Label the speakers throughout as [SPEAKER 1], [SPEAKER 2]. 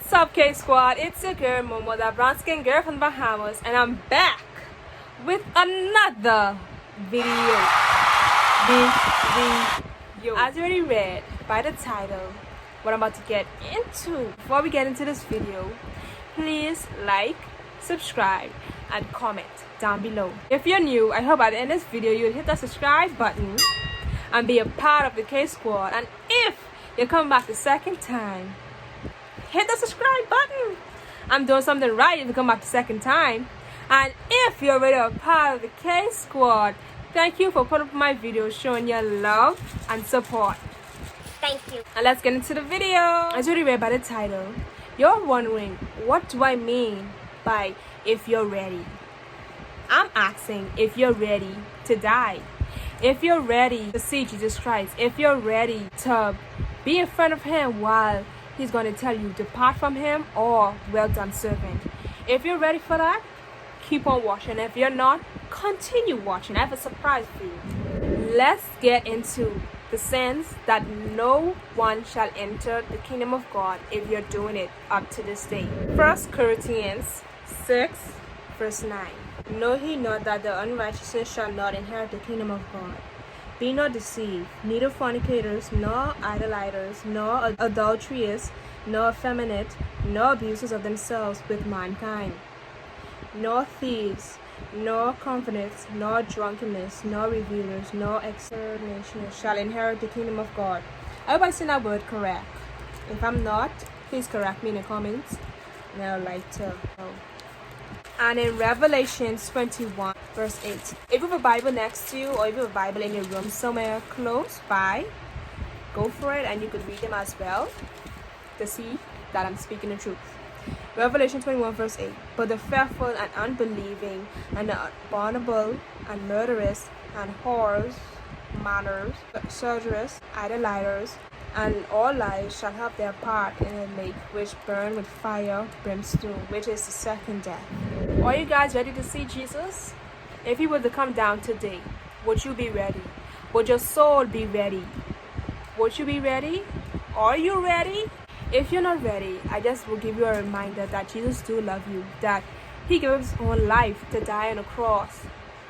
[SPEAKER 1] What's up, K Squad? It's your girl Momo, the brown skin girl from the Bahamas, and I'm back with another video. As you already read by the title, what I'm about to get into. Before we get into this video, please like, subscribe, and comment down below. If you're new, I hope at the end of this video you'll hit the subscribe button and be a part of the K Squad. And if you come back the second time, hit the subscribe button. I'm doing something right if you come back the second time. And if you're already a part of the K Squad, thank you for putting up my videos showing your love and support.
[SPEAKER 2] Thank you.
[SPEAKER 1] And let's get into the video. As you already read by the title, you're wondering, what do I mean by if you're ready? I'm asking if you're ready to die. If you're ready to see Jesus Christ. If you're ready to be in front of Him while He's going to tell you, depart from Him, or well done, servant. If you're ready for that, keep on watching. If you're not, continue watching. I have a surprise for you. Let's get into the sins that no one shall enter the kingdom of God if you're doing it up to this day. 1 Corinthians 6, verse 9. Know ye not that the unrighteous shall not inherit the kingdom of God? Be not deceived, neither fornicators, nor idolaters, nor adulterers, nor effeminate, nor abusers of themselves with mankind, nor thieves, nor covetous, nor drunkenness, nor revilers, nor exterminators shall inherit the kingdom of God. I hope I said that word correct. If I'm not, please correct me in the comments, and I would like to know. And in Revelation 21, verse 8. If you have a Bible next to you, or if you have a Bible in your room somewhere close by, go for it, and you could read them as well to see that I'm speaking the truth. Revelation 21, verse 8. But the fearful and unbelieving, and the abominable, and murderers, and whores, manners, sorcerers, idolaters, and all liars shall have their part in a lake which burn with fire, brimstone, which is the second death. Are you guys ready to see Jesus? If He were to come down today, would you be ready? Would your soul be ready? Would you be ready? Are you ready? If you're not ready, I just will give you a reminder that Jesus do love you, that He gave His own life to die on the cross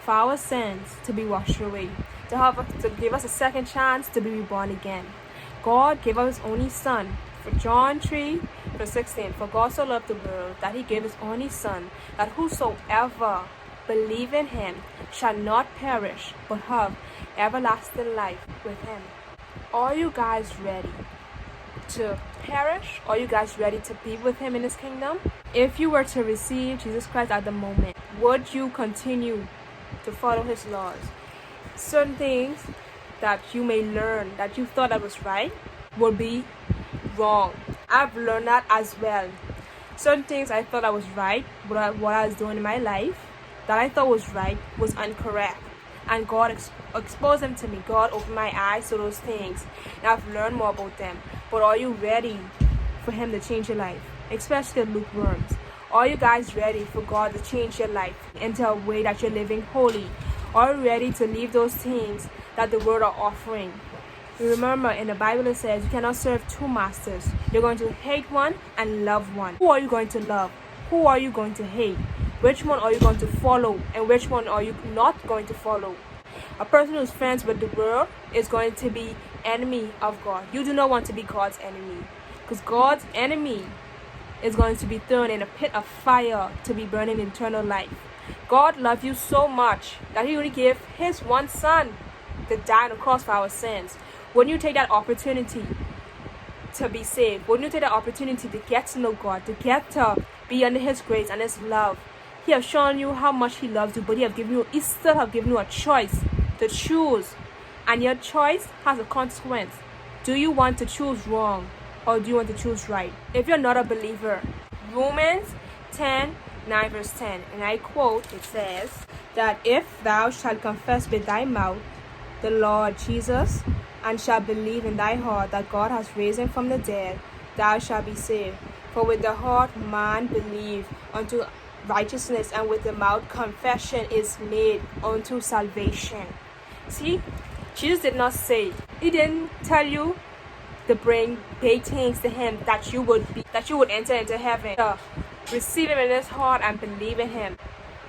[SPEAKER 1] for our sins to be washed away, to give us a second chance to be reborn again. God gave us His only Son. For John 3, verse 16, for God so loved the world that He gave His only Son, that whosoever believe in Him shall not perish, but have everlasting life with Him. Are you guys ready to perish? Are you guys ready to be with Him in His kingdom? If you were to receive Jesus Christ at the moment, would you continue to follow His laws? Certain things that you may learn that you thought that was right will be wrong. I've learned that as well. Certain things I thought I was right, but what I was doing in my life that I thought was right was incorrect. And God exposed them to me. God opened my eyes to those things, and I've learned more about them. But are you ready for Him to change your life? Especially the lukewarms. Are you guys ready for God to change your life into a way that you're living holy? Are you ready to leave those things that the world are offering? Remember, in the Bible it says you cannot serve two masters. You're going to hate one and love one. Who are you going to love? Who are you going to hate? Which one are you going to follow, and which one are you not going to follow? A person who's friends with the world is going to be enemy of God. You do not want to be God's enemy, because God's enemy is going to be thrown in a pit of fire to be burning eternal life. God loved you so much that He only gave His one Son to die on the cross for our sins. Wouldn't you take that opportunity to be saved? Wouldn't you take that opportunity to get to know God, to get to be under His grace and His love? He has shown you how much He loves you, but He still have given you a choice to choose. And your choice has a consequence. Do you want to choose wrong, or do you want to choose right? If you're not a believer, Romans 10:9, verse 10, and I quote, it says that if thou shalt confess with thy mouth the Lord Jesus, and shalt believe in thy heart that God has raised Him from the dead, thou shalt be saved. For with the heart man believe unto righteousness, and with the mouth confession is made unto salvation. See, Jesus did not say, He didn't tell you to bring big things to him, that you would enter into heaven, to receive him in his heart and believe in him.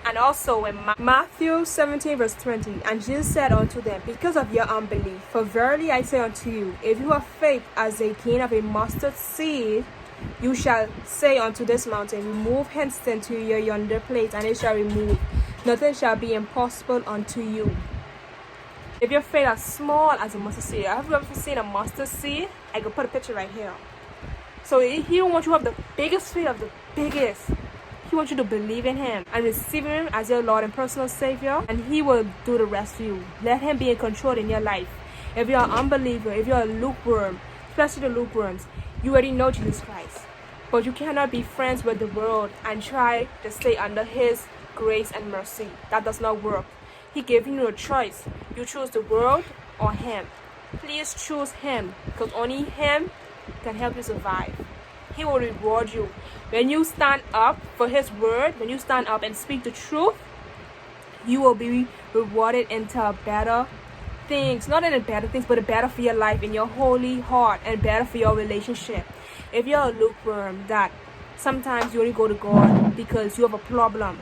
[SPEAKER 1] And also in Matthew 17 verse 20, and Jesus said unto them, because of your unbelief, for verily I say unto you, if you have faith as a grain of a mustard seed, you shall say unto this mountain, remove hence into your yonder place, and it shall remove. Nothing shall be impossible unto you. If your faith as small as a mustard seed, have you ever seen a mustard seed? I could put a picture right here. So he don't want you to have the biggest faith of the biggest. He wants you to believe in him and receive him as your Lord and personal Savior, and he will do the rest for you. Let him be in control in your life. If you're an unbeliever, if you're a lukewarm, especially the lukewarms, you already know Jesus Christ. But you cannot be friends with the world and try to stay under his grace and mercy. That does not work. He gave you a choice. You choose the world or him. Please choose him, because only him can help you survive. He will reward you. When you stand up for his word, when you stand up and speak the truth, you will be rewarded into better things. Not in the better things, but better for your life, in your holy heart, and better for your relationship. If you're a lukewarm, that sometimes you only go to God because you have a problem,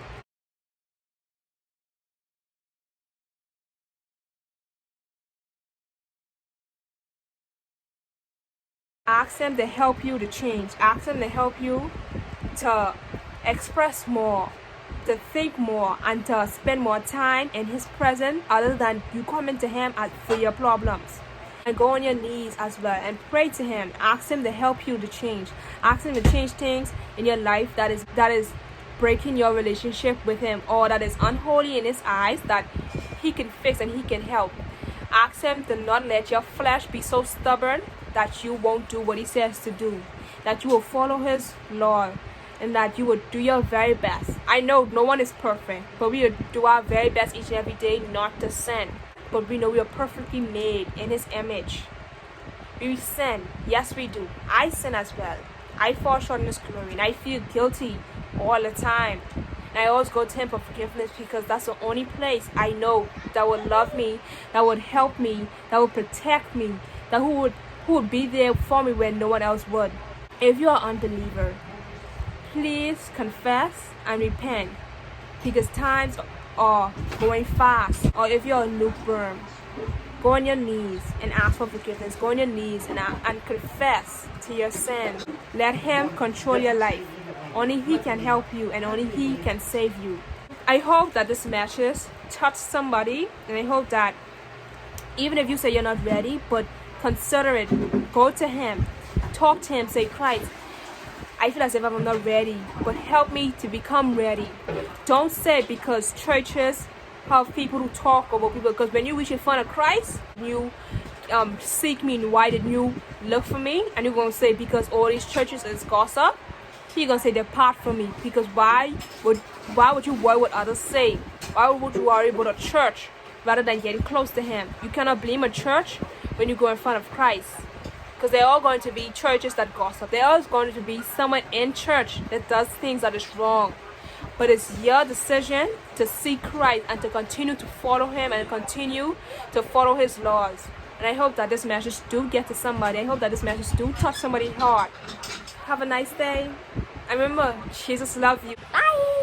[SPEAKER 1] ask him to help you to change. Ask him to help you to express more, to think more, and to spend more time in his presence other than you coming to him for your problems. And go on your knees as well and pray to him. Ask him to help you to change. Ask him to change things in your life that is breaking your relationship with him, or that is unholy in his eyes, that he can fix and he can help. Ask him to not let your flesh be so stubborn that you won't do what he says to do, that you will follow his law, and that you will do your very best. I know no one is perfect, but we will do our very best each and every day not to sin. But we know we are perfectly made in his image. We sin. Yes, we do. I sin as well. I fall short in his glory, and I feel guilty all the time. And I always go to him for forgiveness, because that's the only place I know that would love me, that would help me, that would protect me, that who would be there for me when no one else would. If you are an unbeliever, please confess and repent, because times are going fast. Or if you're a lukewarm, go on your knees and ask for forgiveness. Go on your knees and confess to your sin. Let him control your life. Only he can help you, and only he can save you. I hope that this message touched somebody, and I hope that even if you say you're not ready, but consider it. Go to him, talk to him, say, Christ, I feel as if I'm not ready, but help me to become ready. Don't say because churches have people who talk about people, because when you reach in front of Christ, you seek me, and why didn't you look for me? And you're going to say, because all these churches is gossip. He's going to say, depart from me, because why would you worry what others say? Why would you worry about a church rather than getting close to him? You cannot blame a church when you go in front of Christ, because they're all going to be churches that gossip. They're always going to be someone in church that does things that is wrong. But it's your decision to seek Christ and to continue to follow him and continue to follow his laws. And I hope that this message do get to somebody. I hope that this message do touch somebody's heart. Have a nice day. And remember, Jesus loves you. Bye.